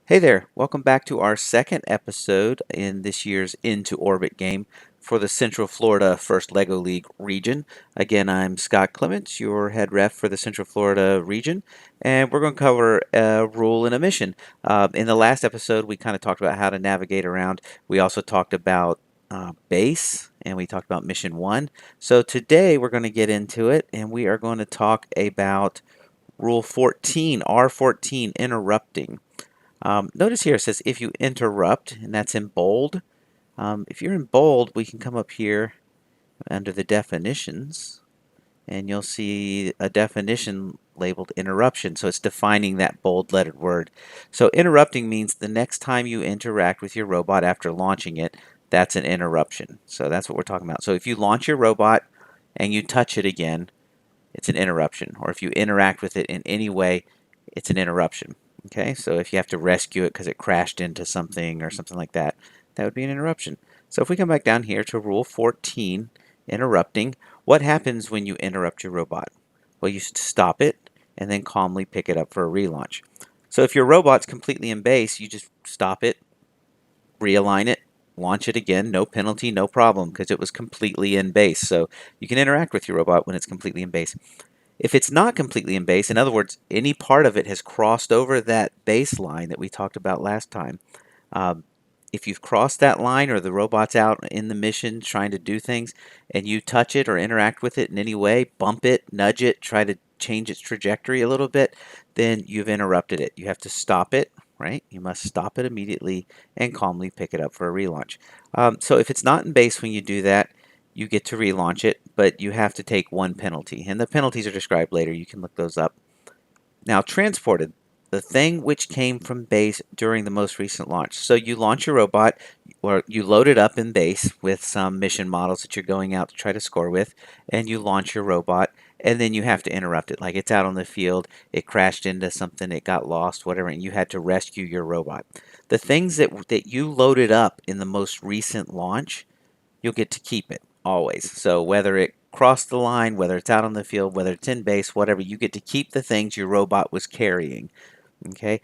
Hey there, welcome back to our second episode in this year's Into Orbit game for the Central Florida First LEGO League region. Again, I'm Scott Clements, your head ref for the Central Florida region, and we're going to cover a rule and a mission. In the last episode, we kind of talked about how to navigate around. We also talked about base, and we talked about mission one. So today we're going to get into it, and we are going to talk about Rule 14, R14, interrupting. Notice here it says if you interrupt, and that's in bold. If you're in bold, we can come up here under the definitions, and you'll see a definition labeled interruption. So it's defining that bold lettered word. So interrupting means the next time you interact with your robot after launching it, that's an interruption. So that's what we're talking about. So if you launch your robot and you touch it again, it's an interruption. Or if you interact with it in any way, it's an interruption. Okay, so if you have to rescue it because it crashed into something or something like that, that would be an interruption. So if we come back down here to Rule 14, interrupting, what happens when you interrupt your robot? Well, you stop it and then calmly pick it up for a relaunch. So if your robot's completely in base, you just stop it, realign it, launch it again, no penalty, no problem, because it was completely in base. So you can interact with your robot when it's completely in base. If it's not completely in base, in other words, any part of it has crossed over that baseline that we talked about last time, um, if you've crossed that line or the robot's out in the mission trying to do things and you touch it or interact with it in any way, bump it, nudge it, try to change its trajectory a little bit, then you've interrupted it. You have to stop it, right? You must stop it immediately and calmly pick it up for a relaunch. So if it's not in base when you do that, you get to relaunch it, but you have to take one penalty. And the penalties are described later. You can look those up. Now, transported, the thing which came from base during the most recent launch. So you launch your robot, or you load it up in base with some mission models that you're going out to try to score with, and you launch your robot, and then you have to interrupt it. Like it's out on the field, it crashed into something, it got lost, whatever, and you had to rescue your robot. The things that you loaded up in the most recent launch, you'll get to keep it always. So whether it crossed the line, whether it's out on the field, whether it's in base, whatever, you get to keep the things your robot was carrying. Okay?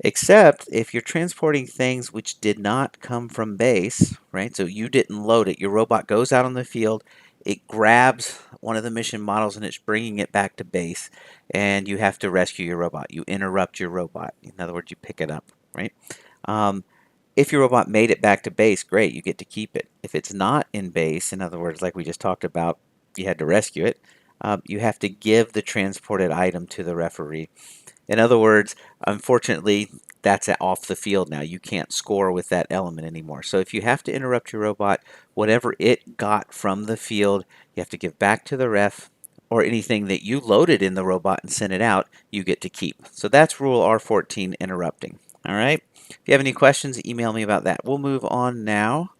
Except if you're transporting things which did not come from base, right? So you didn't load it. Your robot goes out on the field, it grabs one of the mission models and it's bringing it back to base, and you have to rescue your robot. You interrupt your robot. In other words, you pick it up, right? Um, if your robot made it back to base, great, you get to keep it. If it's not in base, in other words, like we just talked about, you had to rescue it, you have to give the transported item to the referee. In other words, unfortunately, that's off the field now. You can't score with that element anymore. So if you have to interrupt your robot, whatever it got from the field, you have to give back to the ref, or anything that you loaded in the robot and sent it out, you get to keep. So that's Rule R14, interrupting. All right? If you have any questions, email me about that. We'll move on now.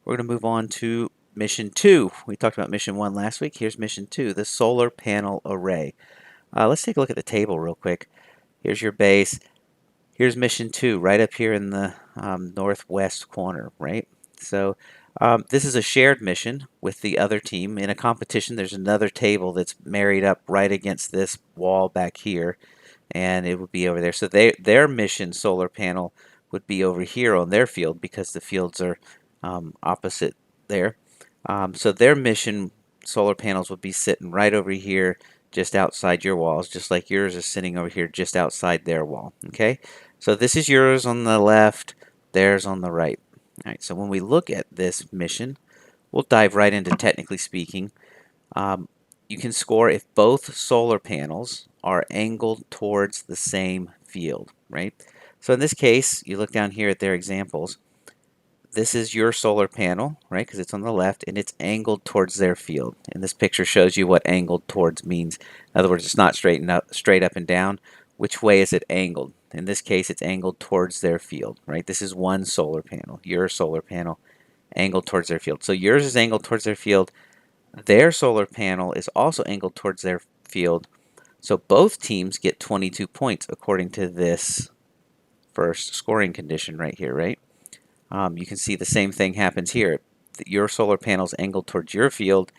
We're going to move on to Mission 2. We talked about Mission 1 last week. Here's Mission 2, the solar panel array. Let's take a look at the table real quick. Here's your base. Here's mission 2, right up here in the northwest corner, right? So this is a shared mission with the other team. In a competition, there's another table that's married up right against this wall back here, and it would be over there. So their mission solar panel would be over here on their field because the fields are opposite there. So their mission solar panels would be sitting right over here just outside your walls, just like yours is sitting over here just outside their wall. Okay, so this is yours on the left, theirs on the right. All right, so when we look at this mission, we'll dive right into technically speaking. Um, you can score if both solar panels are angled towards the same field, right? So in this case, you look down here at their examples. This is your solar panel, right, because it's on the left, and it's angled towards their field. And this picture shows you what angled towards means. In other words, it's not straight up and down. Which way is it angled? In this case, it's angled towards their field, right? This is one solar panel, your solar panel, angled towards their field. So yours is angled towards their field. Their solar panel is also angled towards their field. So both teams get 22 points according to this first scoring condition right here, right? You can see the same thing happens here. Your solar panel's angled towards your field,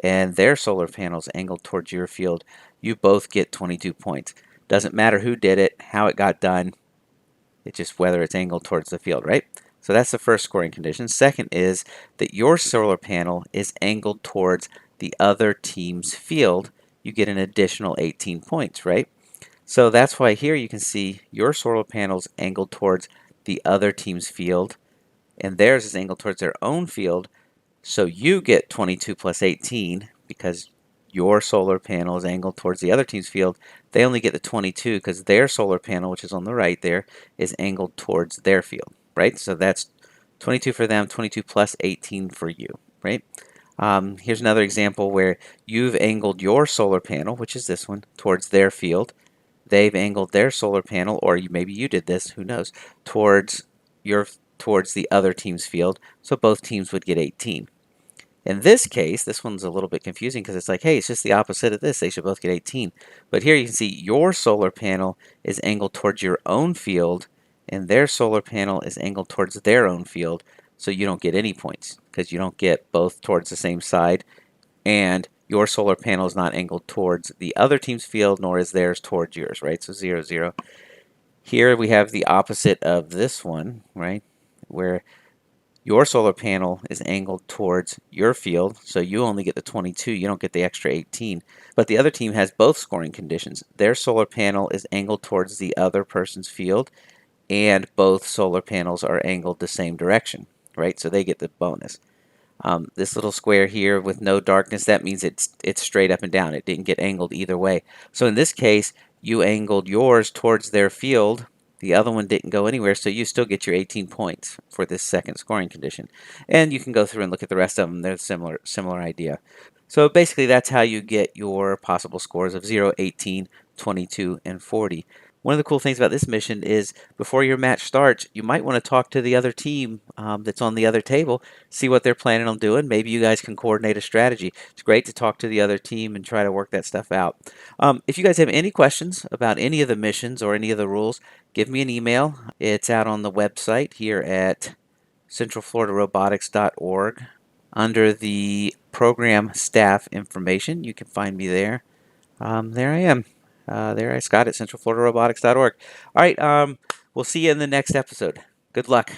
and their solar panel's angled towards your field. You both get 22 points. Doesn't matter who did it, how it got done. It's just whether it's angled towards the field, right? So that's the first scoring condition. Second is that your solar panel is angled towards the other team's field. You get an additional 18 points, right? So that's why here you can see your solar panel's angled towards the other team's field, and theirs is angled towards their own field. So you get 22 plus 18 because your solar panel is angled towards the other team's field. They only get the 22 because their solar panel, which is on the right there, is angled towards their field, right? So that's 22 for them, 22 plus 18 for you, right? Here's another example where you've angled your solar panel, which is this one, towards their field. They've angled their solar panel, or maybe you did this, who knows, towards towards the other team's field. So both teams would get 18. In this case, this one's a little bit confusing because it's like, hey, it's just the opposite of this. They should both get 18. But here you can see your solar panel is angled towards your own field, and their solar panel is angled towards their own field. So you don't get any points because you don't get both towards the same side, and your solar panel is not angled towards the other team's field, nor is theirs towards yours, right? So 0, 0. Here we have the opposite of this one, right? Where your solar panel is angled towards your field, so you only get the 22. You don't get the extra 18. But the other team has both scoring conditions. Their solar panel is angled towards the other person's field, and both solar panels are angled the same direction, right? So they get the bonus. This little square here with no darkness, that means it's straight up and down. It didn't get angled either way. So in this case, you angled yours towards their field. The other one didn't go anywhere, so you still get your 18 points for this second scoring condition. And you can go through and look at the rest of them. They're similar idea. So basically, that's how you get your possible scores of 0, 18, 22, and 40. One of the cool things about this mission is before your match starts, you might want to talk to the other team that's on the other table, see what they're planning on doing. Maybe you guys can coordinate a strategy. It's great to talk to the other team and try to work that stuff out. If you guys have any questions about any of the missions or any of the rules, give me an email. It's out on the website here at centralfloridarobotics.org. Under the program staff information, you can find me there. There I am. There I Scott at centralfloridarobotics.org. All right, we'll see you in the next episode. Good luck.